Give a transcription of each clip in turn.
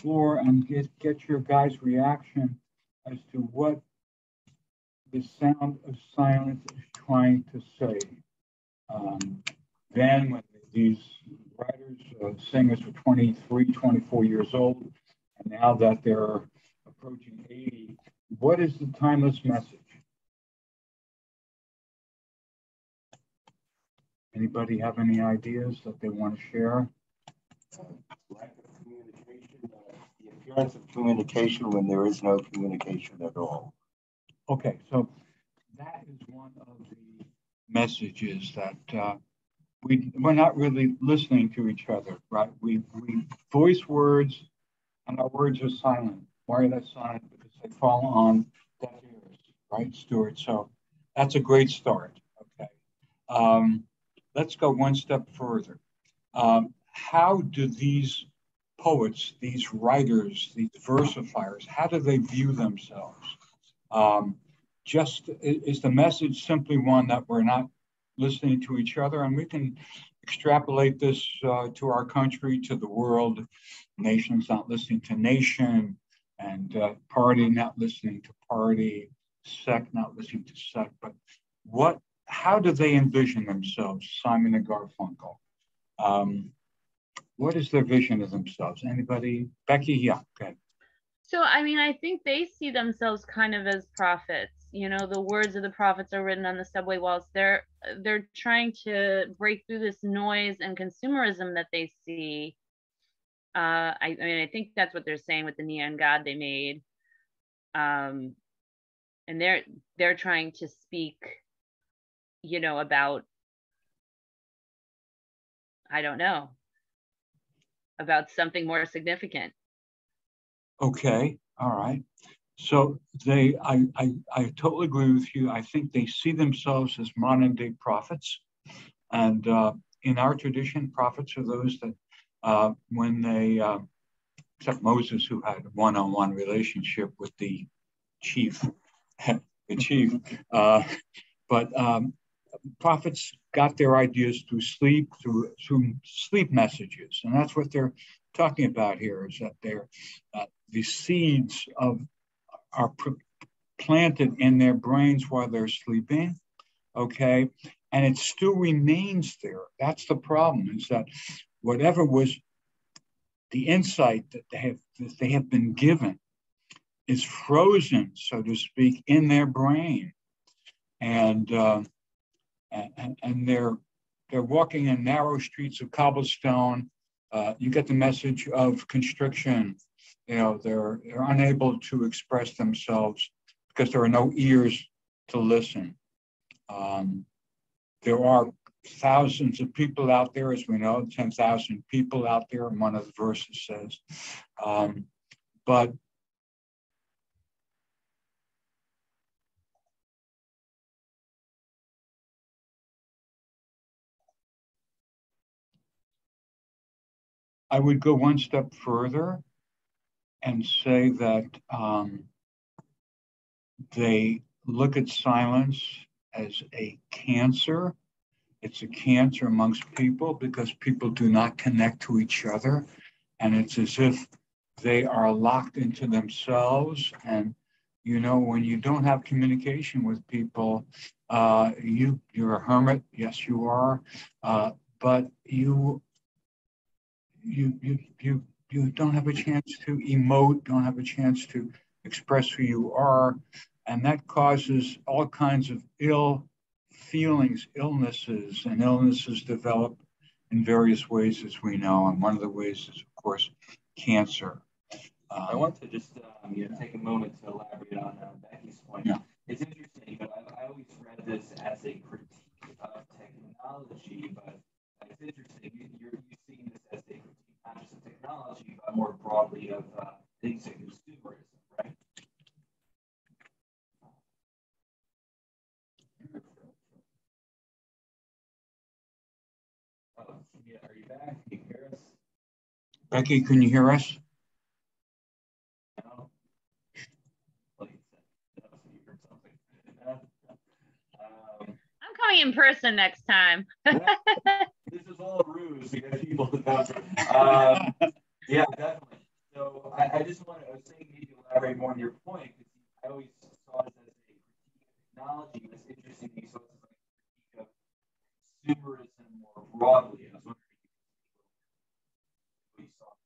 floor and get your guys' reaction as to what the sound of silence is trying to say. Then when these writers, singers were 23, 24 years old, and now that they're approaching 80, what is the timeless message? Anybody have any ideas that they want to share? Lack of communication, the appearance of communication when there is no communication at all. Okay, so that is one of the messages that we're not really listening to each other, right? We voice words and our words are silent. Why are they silent? Because they fall on deaf ears, right, Stuart? So that's a great start, okay? Let's go one step further. How do these poets, these writers, these versifiers, how do they view themselves? Just is the message simply one that we're not listening to each other? And we can extrapolate this to our country, to the world. Nations not listening to nation, and party not listening to party, sect not listening to sect. But how do they envision themselves, Simon and Garfunkel? What is their vision of themselves? Anybody? Becky? Yeah, okay. So, I mean, I think they see themselves kind of as prophets. You know, the words of the prophets are written on the subway walls. They're trying to break through this noise and consumerism that they see. I mean, I think that's what they're saying with the neon god they made. And they're trying to speak, you know, about, I don't know, about something more significant. Okay, all right. So I totally agree with you. I think they see themselves as modern day prophets. And in our tradition, prophets are those that when they, except Moses, who had a one-on-one relationship with the chief, but prophets got their ideas through sleep, through sleep messages. And that's what they're talking about here, is that they're the seeds are planted in their brains while they're sleeping, okay? And it still remains there. That's the problem, is that whatever was the insight that they have been given is frozen, so to speak, in their brain. And they're walking in narrow streets of cobblestone. You get the message of constriction. You know, they're unable to express themselves because there are no ears to listen. There are thousands of people out there, as we know, 10,000 people out there, and one of the verses says. But I would go one step further and say that they look at silence as a cancer. It's a cancer amongst people because people do not connect to each other. And it's as if they are locked into themselves. And, you know, when you don't have communication with people, you're a hermit. Yes, you are. But you don't have a chance to emote, don't have a chance to express who you are. And that causes all kinds of ill feelings, illnesses, and illnesses develop in various ways, as we know. And one of the ways is, of course, cancer. I want to just take a moment to elaborate on Becky's point. Yeah. It's interesting, but I always read this as a critique of technology, but it's interesting. You're seeing this as a critique not just of technology, but more broadly of things like consumerism, right? Yeah, are you back? Can you hear us? Becky, can you hear us? No. I'm coming in person next time. This is all a ruse to get people to come. Yeah, definitely. So I just want to, I was saying maybe elaborate more on your point, because I always saw it as a critique of technology. It's interesting that you saw it as like a critique of consumerism more broadly. I was wondering if you saw it.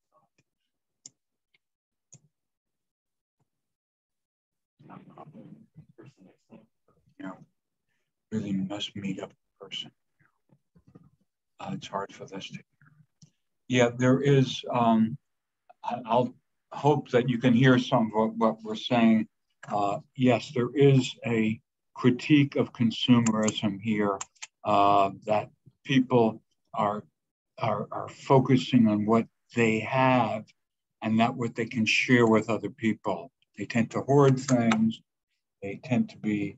You know, really must meet up in person. It's hard for this to hear. Yeah, there is, I'll hope that you can hear some of what we're saying. Yes, there is a critique of consumerism here, that people are focusing on what they have and not what they can share with other people. They tend to hoard things. They tend to be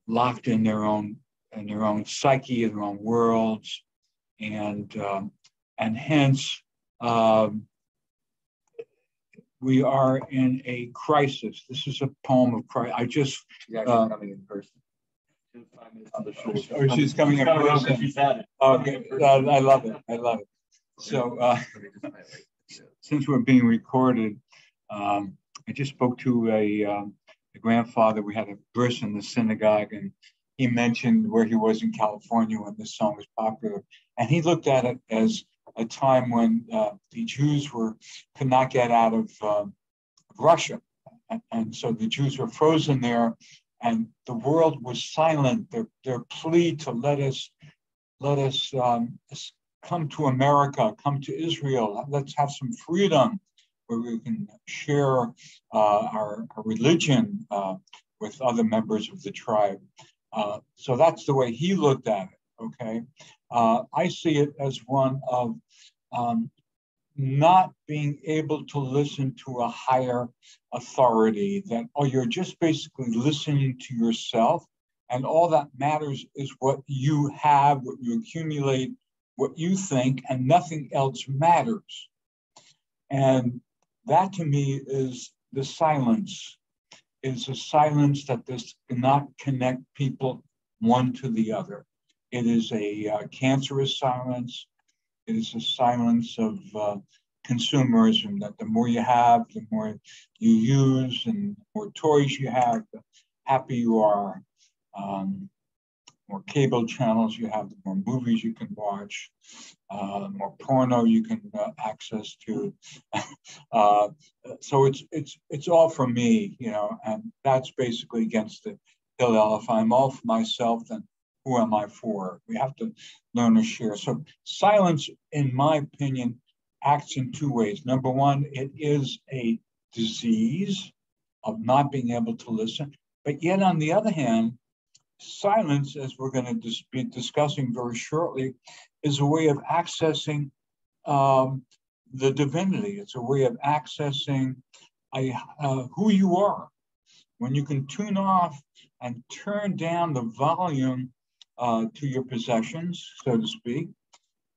locked in their own psyche, in their own worlds, and hence we are in a crisis. This is a poem of crisis. I just coming in person. Oh, she's coming in person. Okay, I love it. I love it. So since we're being recorded, I just spoke to a grandfather. We had a verse in the synagogue, and he mentioned where he was in California when this song was popular. And he looked at it as a time when the Jews could not get out of Russia. And so the Jews were frozen there, and the world was silent. Their plea to let us come to America, come to Israel, let's have some freedom where we can share our religion with other members of the tribe. So that's the way he looked at it, okay? I see it as one of not being able to listen to a higher authority, that, you're just basically listening to yourself, and all that matters is what you have, what you accumulate, what you think, and nothing else matters. And that to me is the silence. It's a silence that does not connect people one to the other. It is a cancerous silence. It is a silence of consumerism, that the more you have, the more you use, and the more toys you have, the happier you are. More cable channels you have, the more movies you can watch, more porno you can access to. So it's all for me, you know, and that's basically against the Hillel. If I'm all for myself, then who am I for? We have to learn to share. So silence, in my opinion, acts in two ways. Number one, it is a disease of not being able to listen. But yet, on the other hand, silence, as we're going to be discussing very shortly, is a way of accessing the divinity. It's a way of accessing who you are. When you can tune off and turn down the volume to your possessions, so to speak,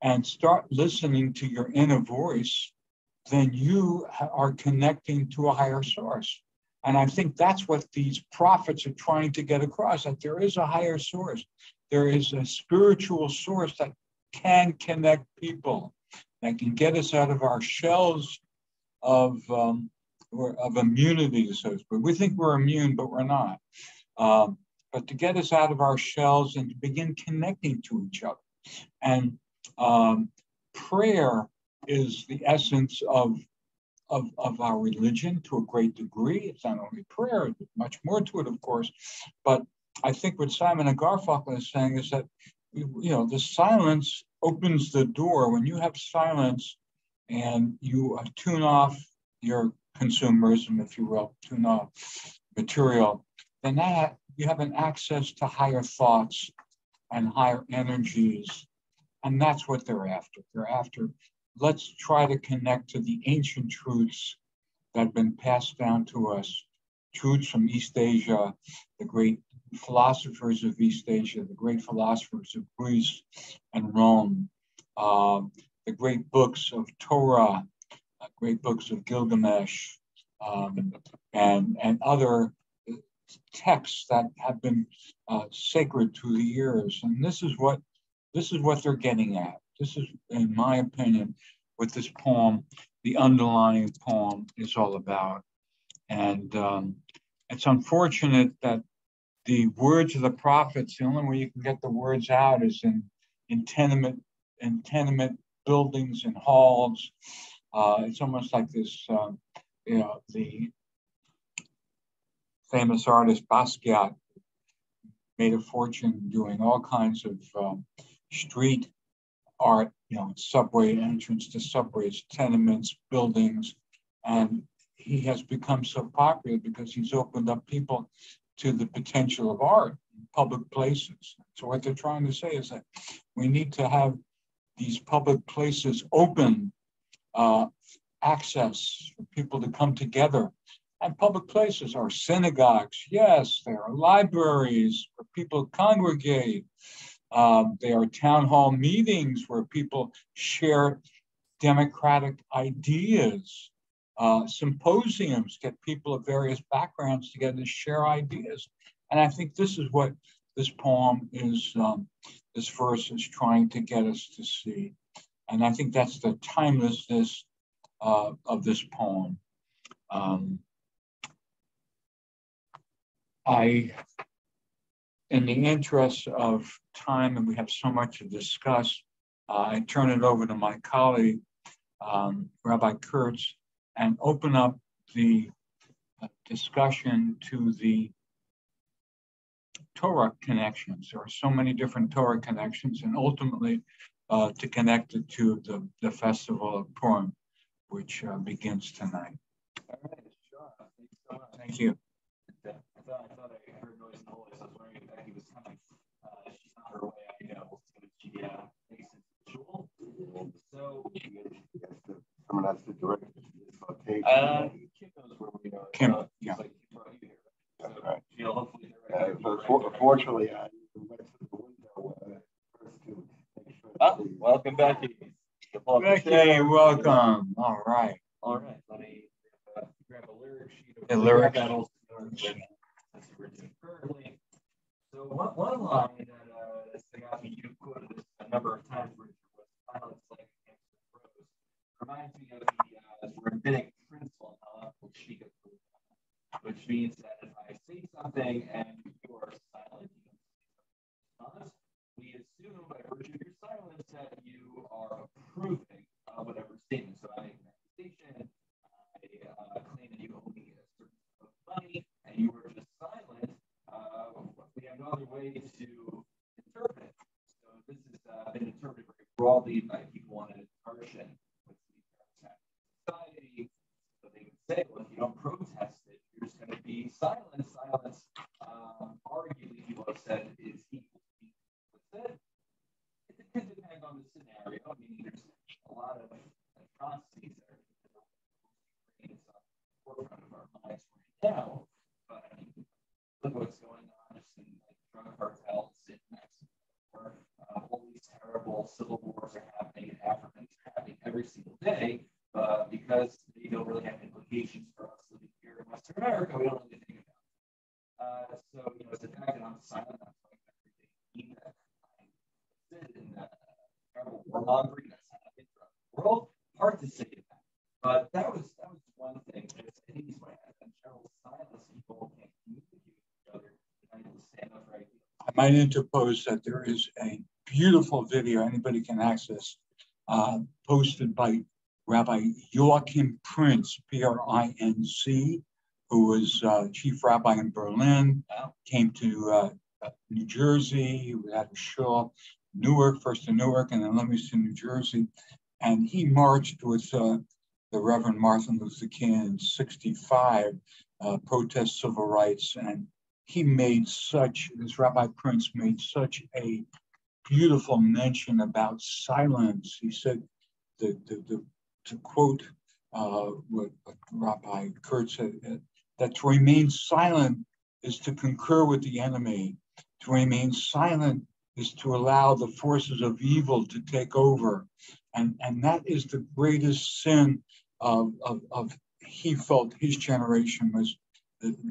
and start listening to your inner voice, then you are connecting to a higher source. And I think that's what these prophets are trying to get across, that there is a higher source. There is a spiritual source that can connect people, that can get us out of our shells of immunity, so to speak. We think we're immune, but we're not. But to get us out of our shells and to begin connecting to each other. And prayer is the essence of our religion to a great degree. It's not only prayer, there's much more to it, of course. But I think what Simon and Garfunkel is saying is that, you know, the silence opens the door. When you have silence and you tune off your consumerism, if you will, tune off material, then that you have an access to higher thoughts and higher energies. And that's what they're after. They're after, let's try to connect to the ancient truths that have been passed down to us, truths from East Asia, the great philosophers of East Asia, the great philosophers of Greece and Rome, the great books of Torah, great books of Gilgamesh, and other texts that have been sacred through the years. And this is what they're getting at. This is, in my opinion, what this poem the underlying poem is all about. And it's unfortunate that the words of the prophets, the only way you can get the words out is in tenement buildings and halls. It's almost like this, the famous artist Basquiat made a fortune doing all kinds of street art, subway entrance to subways, tenements, buildings, and he has become so popular because he's opened up people to the potential of art in public places. So what they're trying to say is that we need to have these public places open, access for people to come together. And public places are synagogues, yes, there are libraries where people congregate. There are town hall meetings where people share democratic ideas. Symposiums get people of various backgrounds together to share ideas. And I think this is what this poem is, this verse is trying to get us to see. And I think that's the timelessness of this poem. In the interest of time, and we have so much to discuss, I turn it over to my colleague, Rabbi Kurtz, and open up the discussion to the Torah connections. There are so many different Torah connections, and ultimately to connect it to the Festival of Purim, which begins tonight. All right, sure. Thanks so much. Thank you. I thought I heard noise in the hallway, so I was wondering if Becky was coming. She's on her way. I know. She makes it visual. So someone has to direct this location. Kim knows where we are. Kim, yeah. Like Kim brought you here. That's So right. she'll hopefully direct you. Fortunately, I went to the window first to make sure. Welcome, Becky. Becky, welcome. All right. All right. Let me grab a lyric sheet. The lyric sheet. That's what we're doing currently. So one line that stuck out to me, you quoted this a number of times, Richard, was silence like a cancer rose. Reminds me of the rabbinic principle, which means that if I say something and you are silent, you don't say something, we assume by virtue of your silence that you are approving of whatever statement. So I make an accusation, I claim that you owe me a certain amount of money, and you were just silent. We have no other way to interpret it. So this has been interpreted very broadly by people on an immersion with the society. So they would say, well, if you don't protest it, you're just going to be silent. Silence, arguably, people have said, is equal to being. It could depend on the scenario. I mean, there's a lot of atrocities that are in the forefront of our minds right now. But I mean, look what's going on just in like drug cartels in Mexico, where all these terrible civil wars are happening in Africa. It's happening every single day because they don't really have implications for us living here in Western America. We don't really think about it. So, it's the fact that I'm silent, I'm like everything that I sit in that terrible warmongering that's happening throughout the world. Hard to say that. But that was one thing. I think he's might have in general silence, people can't communicate with each other. They don't stand up right. I might interpose that there is a beautiful video anybody can access, posted by Rabbi Joachim Prinz, Princ, who was chief rabbi in Berlin, came to New Jersey. He had a show, Newark, first in Newark, and then Livingston, New Jersey. And he marched with the Reverend Martin Luther King in '65, protest civil rights. And he made this Rabbi Prince made such a beautiful mention about silence. He said, to quote what Rabbi Kurtz said, that to remain silent is to concur with the enemy. To remain silent is to allow the forces of evil to take over. And that is the greatest sin of he felt his generation was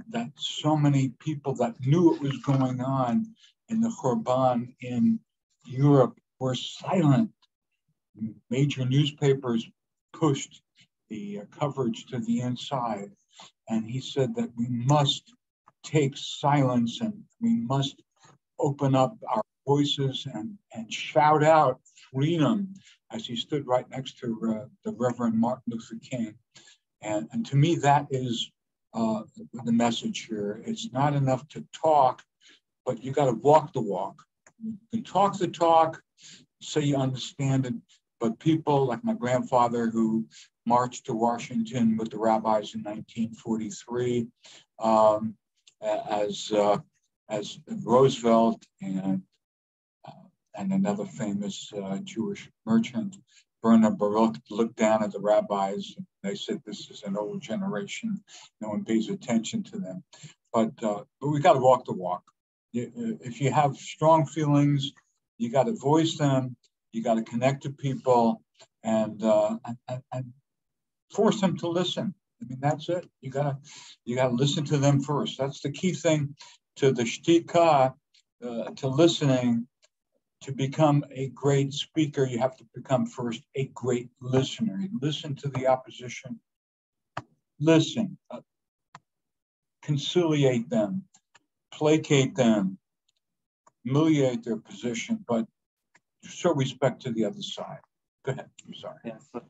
that so many people that knew what was going on in the Khurban in Europe were silent. Major newspapers pushed coverage to the inside. And he said that we must take silence and we must open up our voices and shout out freedom as he stood right next to the Reverend Martin Luther King. And to me, that is the message here. It's not enough to talk, but you got to walk the walk. You can talk the talk, say you understand it, but people like my grandfather who marched to Washington with the rabbis in 1943, as Roosevelt and another famous Jewish merchant, Werner Baruch, looked down at the rabbis. And they said, "This is an old generation. No one pays attention to them." But we got to walk the walk. If you have strong feelings, you got to voice them. You got to connect to people and force them to listen. I mean, that's it. You gotta listen to them first. That's the key thing to the shtika, to listening. To become a great speaker, you have to become first a great listener. You listen to the opposition. Listen, conciliate them, placate them, humiliate their position, but show respect to the other side. Go ahead. I'm sorry. Yeah, so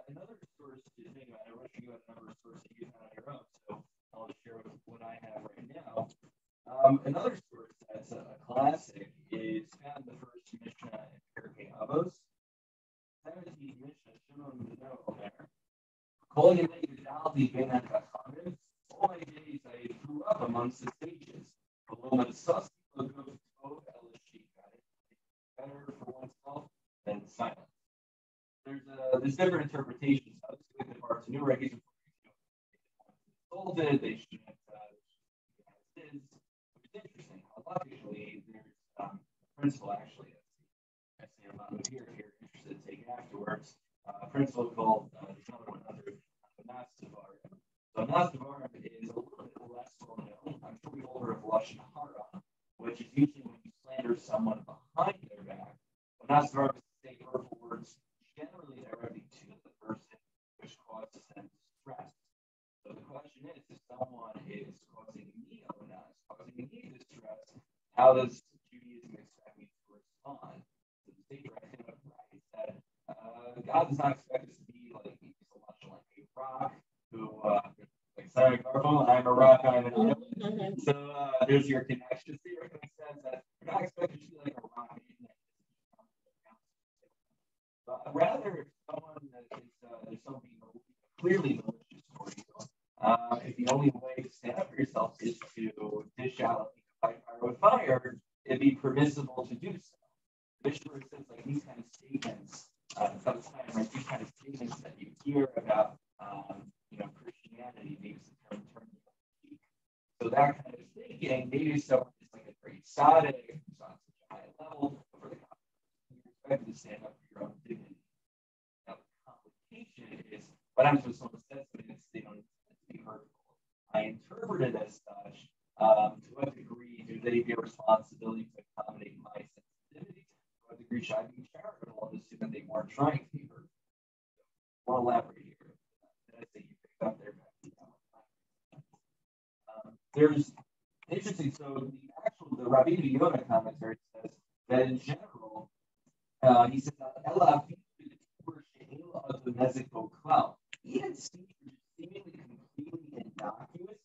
another source to think about, I wish you had a number of sources you had on your own, so I'll share what I have right now. Another source that's a classic is found in the first Mishnah in Pirkei Avos. 17th Mishnah, Shimon ben Omer. Kol yemei gedalti ben hachachamim. All my days I grew up amongst the sages. Below the better for oneself than silence. There's different interpretations. Obviously, with the parts of New Regs, insulted, they shouldn't which is interesting. Logically, there's a principle actually I see I'm not here if you're interested in taking afterwards. A principle called there's another one under Nastivarim. So Nastivarim is a little bit less well known. I'm sure we all heard of Lashon Hara, which is usually when you slander someone behind their back. But Nastivarim is to say hurtful words generally directly to the person, which causes them distress. So the question is, if someone is causing me illness, causing me distress, how does Judaism expect me to respond? So the Savior, I think, writes that God does not expect us to be like so much like a rock who, like Sarah Garfunkel, I'm a rock, I'm an island. So there's your connection. The Savior says that we're not expected to be like a rock. But rather, if someone is there's something clearly malicious for you, if the only way to stand up for yourself is to dish out fire with fire, it'd be permissible to do so. Mishnah says like these kind of statements, sometimes like these kind of statements that you hear about, Christianity makes the term turn the cheek. So that kind of thinking, maybe someone is like a great tzaddik, who's on such a high level, but for the you're expected to stand up for your own dignity. Now the complication is what happens when someone says something that's they don't be hurtful. I interpret it as such. To what degree do they get responsibility to accommodate my sensitivity? To what degree should I be charitable and assume that they weren't trying to be hurtful? I want to elaborate here. I think you picked up there. There's interesting. So the Rabbi Yonah commentary says that in general, he says Ella even speech which is seemingly completely innocuous.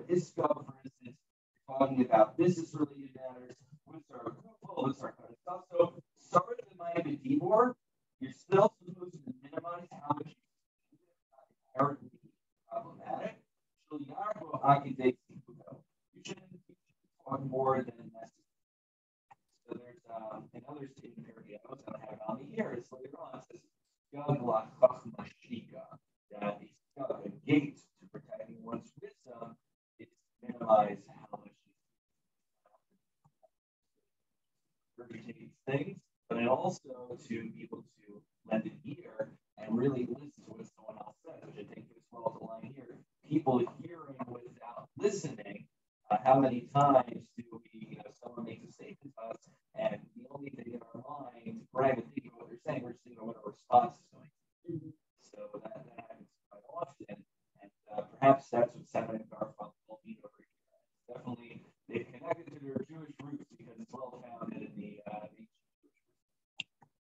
Isko, for instance, talking about business-related matters, which are Google, which are kind of stuff. So, sorry that might have been Dibor, you're still supposed to minimize how much you inherently problematic. You shouldn't talk more than necessary. So there's another statement here I don't have on the ear. It's later on. It says, that a gate to protecting one's wisdom is to minimize how much regurgitate things, but it also to be able to lend an ear and really listen to what someone else says, which I think is well as a line here. People hearing without listening. How many times do we, someone makes a statement to us, and the only thing in our mind, rather than thinking what they're saying, we're just thinking what our response perhaps that's what's happening at Garfunkel over here. Definitely, they've connected to their Jewish roots because it's well founded in the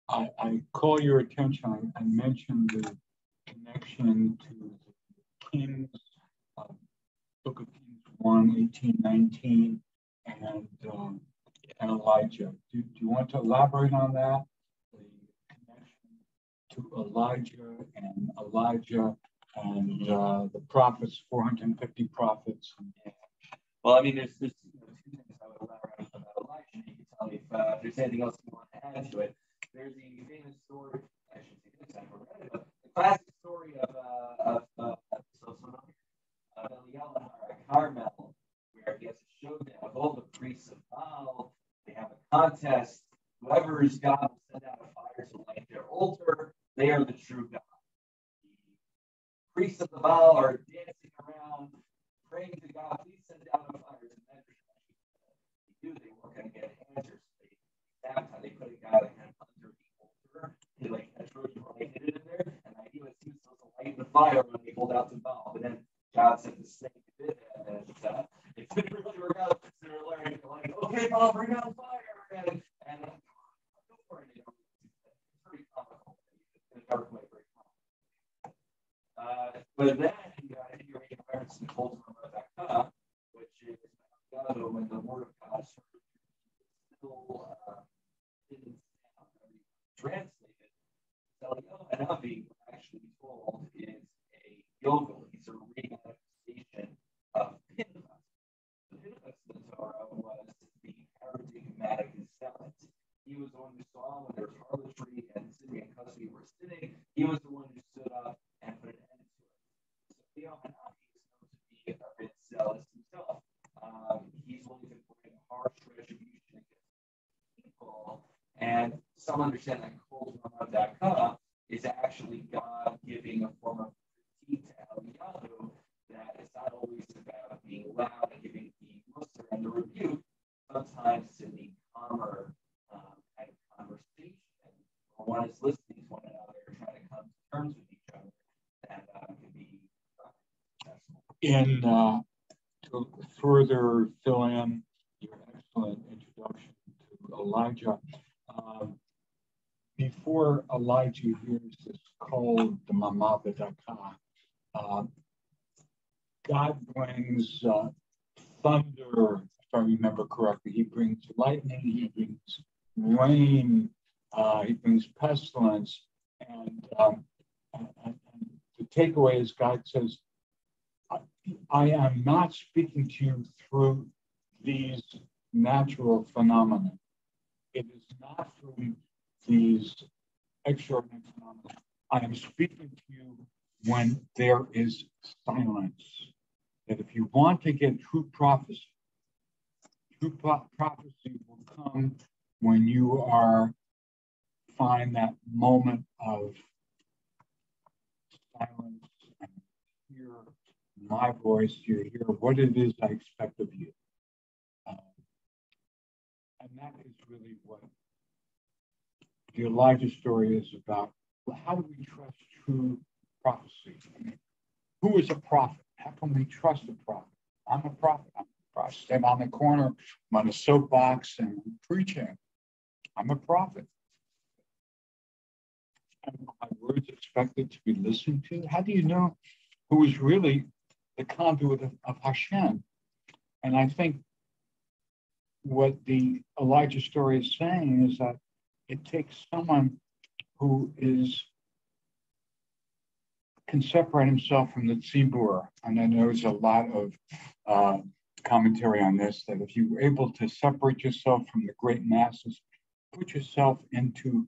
I call your attention. I mentioned the connection to the Kings, Book of Kings 1, 18, 19, and Elijah. Do you want to elaborate on that? The connection to Elijah and the prophets, 450 prophets. Yeah. Well, I mean, there's two things I would elaborate on about Elijah. You can tell me if there's anything else you want to add to it. There's the famous story. I should say this. I forgot it, but the classic story of Eliyahu Carmel, where he has a showdown with all the priests of Baal. They have a contest. Whoever is God will send out a fire to light their altar. They are the true God. The priests of the Baal are dancing around, praying to God, please send down a fire. And then they knew they weren't going to get answers. They put a guy under the altar. They hid it in there, and the idea was he was supposed to light the fire when they pulled out the Baal. But then God sent the snake to do that, and it didn't really work out. So they're like, okay, Baal, bring out fire, and go for it. It's pretty comical. In a dark way, very comical. But then I think you're making reference to Cold From, which is when the word of God started still didn't sound very translated. Eliyahu Hanavi, actually told, is a Gilgal. He's a re-manifestation of Pinchas. The Pinchas in the Torah was the paradigmatic zealot. He was the one who saw when there was harlotry and Syrian custody were sitting. He was the one who stood up and put an end to it. So Eliyahu Hanavi is known to be a bit zealous himself. He's willing to bring harsh retribution against people. And some understand that Kol Daka is actually God giving a form of critique to Eliyahu, that it's not always about being loud and giving the muster and the rebuke. Sometimes it's in the calmer kind of conversation where one is listening to one another, trying to come to terms with each other, that can be successful. To further fill in your excellent introduction to Elijah, before Elijah hears this called the Mamavadaka, God brings thunder, if I remember correctly. He brings lightning, he brings rain, he brings pestilence. And the takeaway is God says, I am not speaking to you through these natural phenomena. It is not through these extraordinary phenomena. I am speaking to you when there is silence. That if you want to get true prophecy will come when you find that moment of silence and hear my voice, you hear what it is I expect of you. And that is really what the Elijah story is about. How do we trust true prophecy? I mean, who is a prophet? How can we trust a prophet? I'm a prophet. I stand on the corner, I'm on a soapbox and I'm preaching. I'm a prophet. And my words expected to be listened to? How do you know who is really the conduit of Hashem? And I think what the Elijah story is saying is that it takes someone who can separate himself from the tzibur. And I know there's a lot of commentary on this, that if you're able to separate yourself from the great masses, put yourself into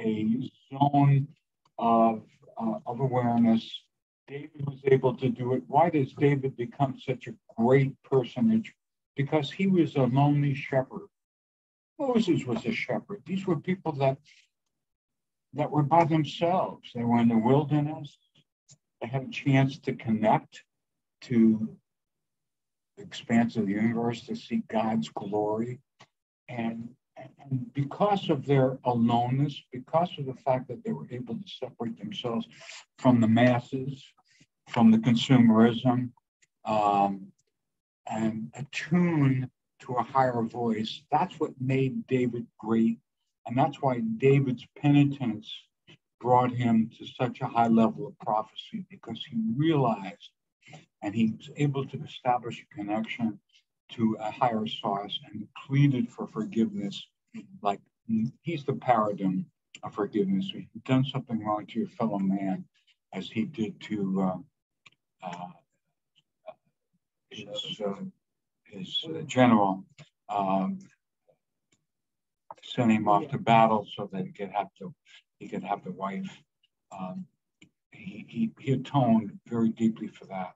a zone of awareness. David was able to do it. Why does David become such a great personage? Because he was a lonely shepherd. Moses was a shepherd. These were people that were by themselves. They were in the wilderness. They had a chance to connect to the expanse of the universe, to see God's glory. And because of their aloneness, because of the fact that they were able to separate themselves from the masses, from the consumerism, and attune to a higher voice. That's what made David great. And that's why David's penitence brought him to such a high level of prophecy, because he realized and he was able to establish a connection to a higher source and pleaded for forgiveness. Like, he's the paradigm of forgiveness. If you've done something wrong to your fellow man, as he did to his general, sent him off to battle so that he could have the wife. He atoned very deeply for that.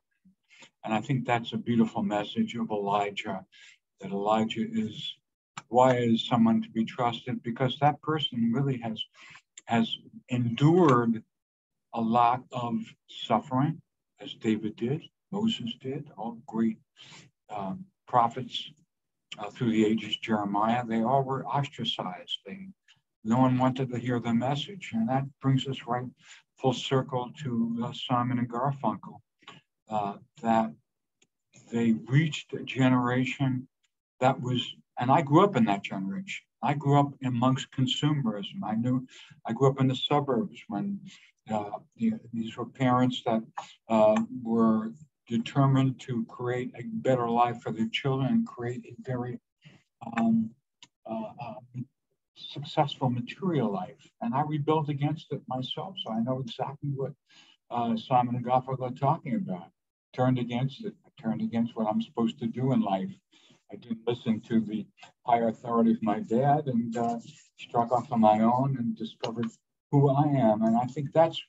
And I think that's a beautiful message of Elijah, that Elijah is, why is someone to be trusted? Because that person really has endured a lot of suffering, as David did, Moses did, all great prophets through the ages, Jeremiah, they all were ostracized. No one wanted to hear the message. And that brings us right full circle to Simon and Garfunkel, that they reached a generation that was, and I grew up in that generation. I grew up amongst consumerism. I grew up in the suburbs when these were parents that were determined to create a better life for their children and create a very successful material life. And I rebelled against it myself. So I know exactly what Simon and Garfunkel are talking about. Turned against it. I turned against what I'm supposed to do in life. I didn't listen to the higher authority of my dad, and struck off on my own and discovered who I am. And I think that's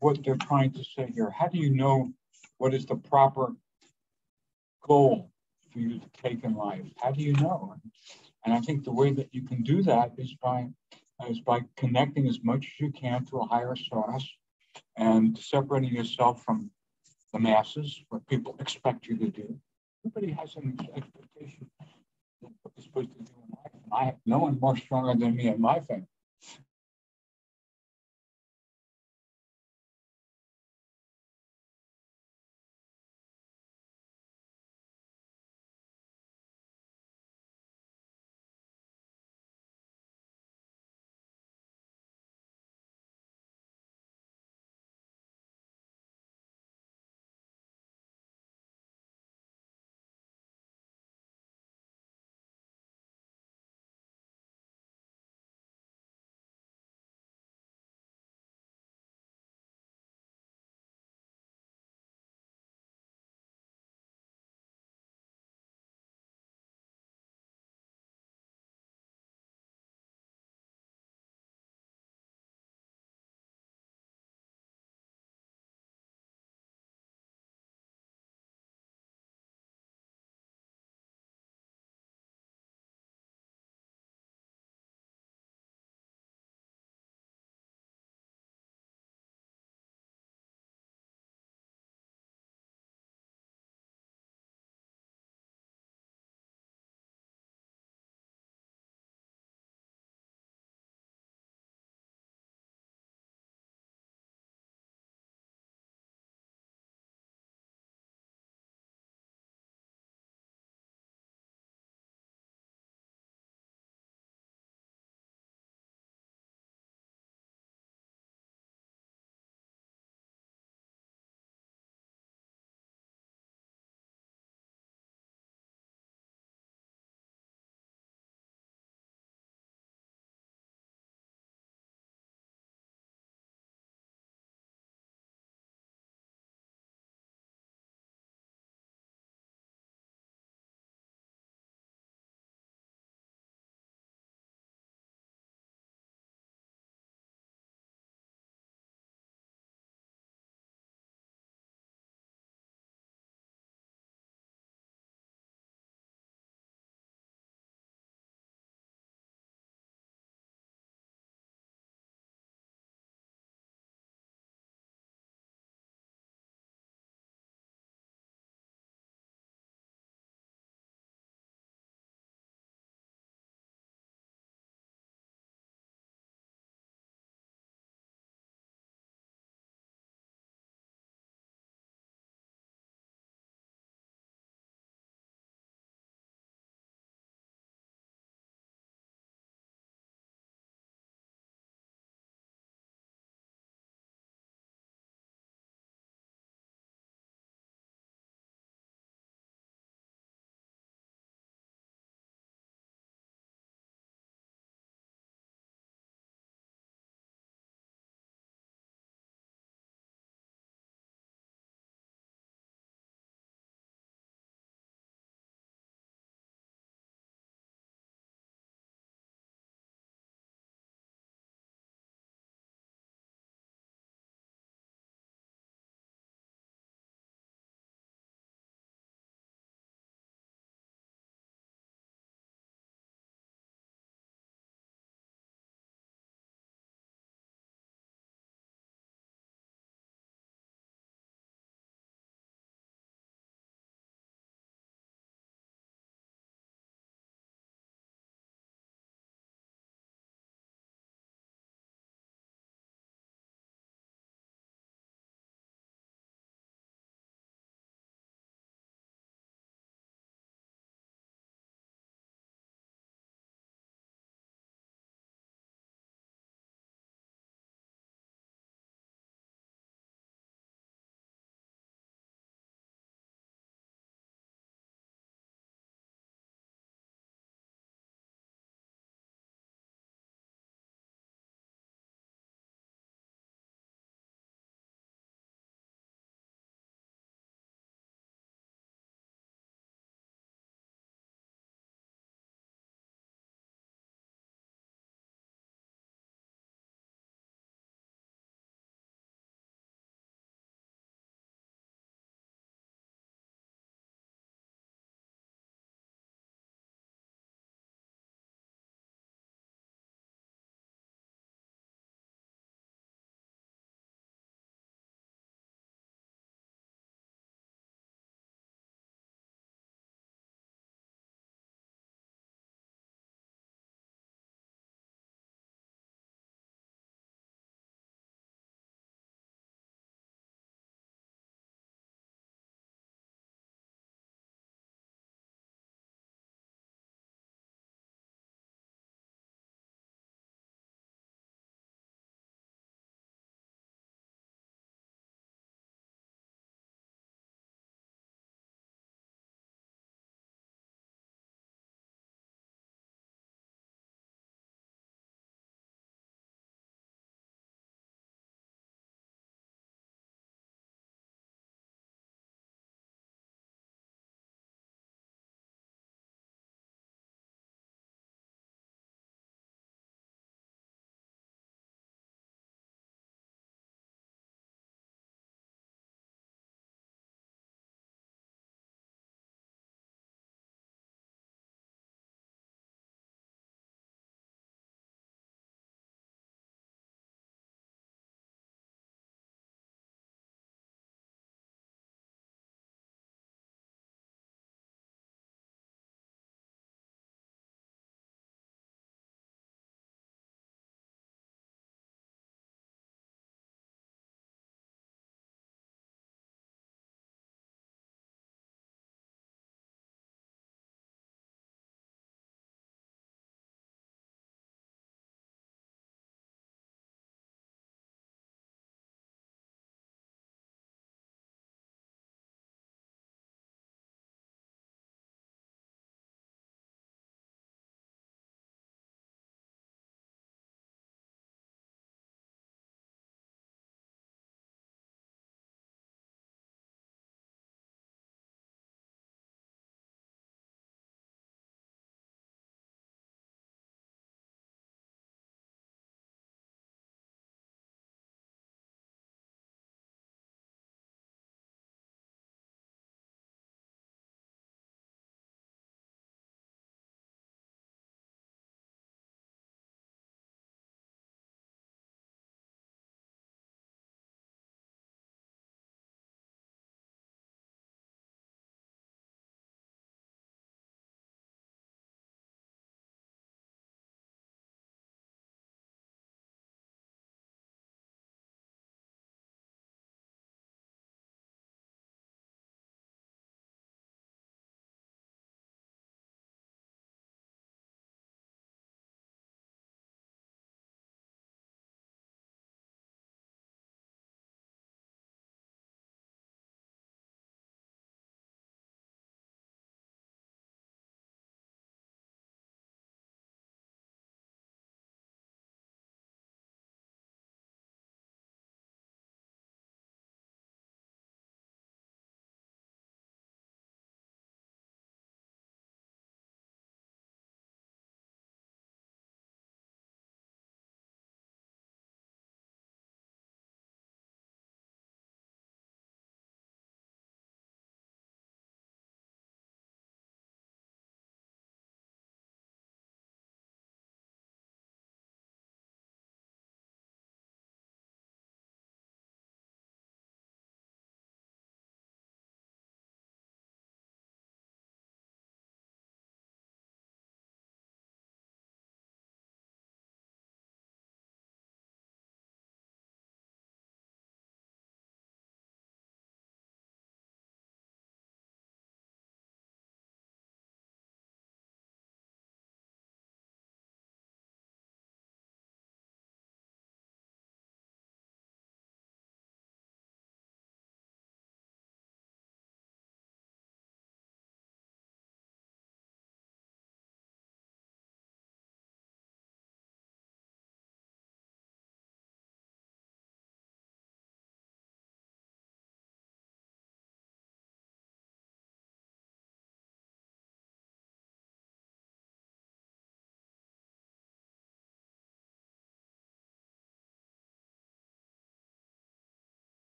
what they're trying to say here. How do you know what is the proper goal for you to take in life? How do you know? And I think the way that you can do that is by connecting as much as you can to a higher source and separating yourself from the masses, what people expect you to do. Everybody has an expectation of what they're supposed to do in life. And I have no one more stronger than me in my family.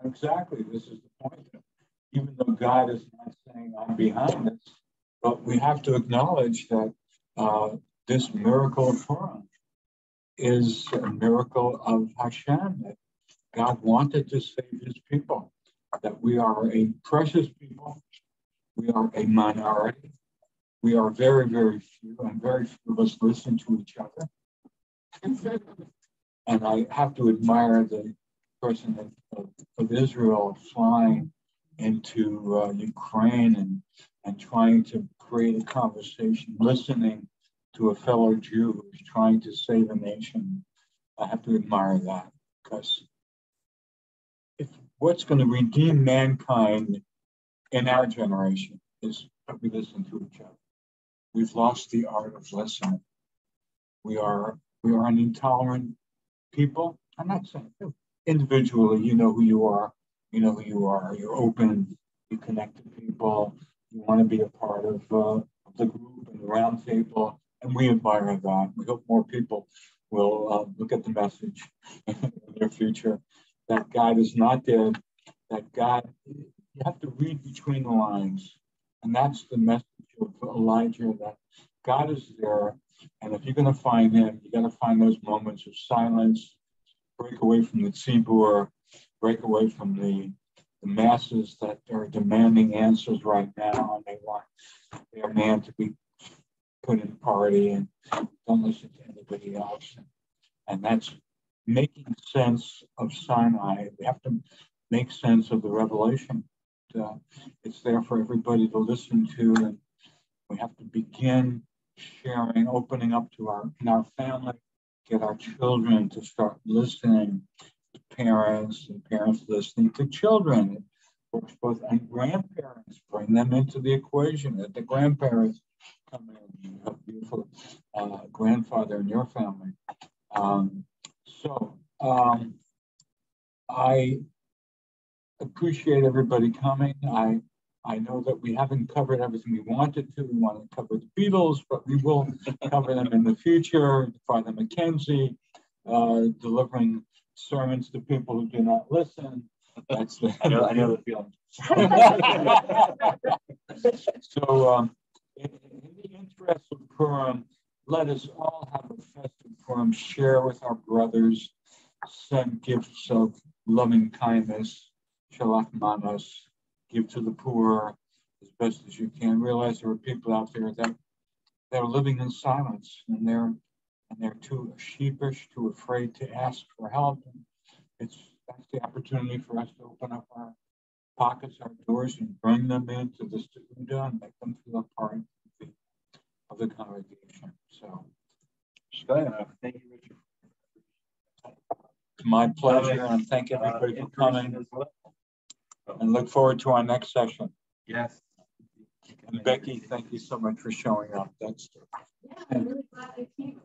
Exactly. This is the point. Even though God is not saying I'm behind this, but we have to acknowledge that this miracle of Purim is a miracle of Hashem, that God wanted to save his people, that we are a precious people, we are a minority, we are very, very few, and very few of us listen to each other. And I have to admire the person of Israel flying into Ukraine and trying to create a conversation, listening to a fellow Jew who's trying to save a nation. I have to admire that, because if what's going to redeem mankind in our generation is that we listen to each other. We've lost the art of listening. We are an intolerant people. I'm not saying individually, you know who you are. You know who you are. You're open. You connect to people. You want to be a part of the group and the round table. And we admire that. We hope more people will look at the message in the near future, that God is not dead, that God, you have to read between the lines. And that's the message of Elijah, that God is there. And if you're going to find him, you got to find those moments of silence, break away from the tzibur, break away from the masses that are demanding answers right now, and they want their man to be put in party, and don't listen to anybody else. And that's making sense of Sinai. We have to make sense of the revelation. It's there for everybody to listen to, and we have to begin sharing, opening up to in our family, get our children to start listening to parents, and parents listening to children. And grandparents, bring them into the equation. That the grandparents come in. You have a beautiful grandfather in your family. I appreciate everybody coming. I know that we haven't covered everything we wanted to. We want to cover the Beatles, but we will cover them in the future. Father Mackenzie, delivering sermons to people who do not listen. That's I know the feeling. So, in the interest of Purim, let us all have a festive Purim, share with our brothers, send gifts of loving kindness, shalach manos, give to the poor as best as you can. Realize there are people out there that they're living in silence, and they're too sheepish, too afraid to ask for help. And that's the opportunity for us to open up our pockets, our doors, and bring them into the Suda and make them feel a part of the congregation. So, Thank you, Richard. It's my pleasure, and thank everybody for coming. And look forward to our next session. Yes. And Becky, thank you so much for showing up. That's I'm really glad I came.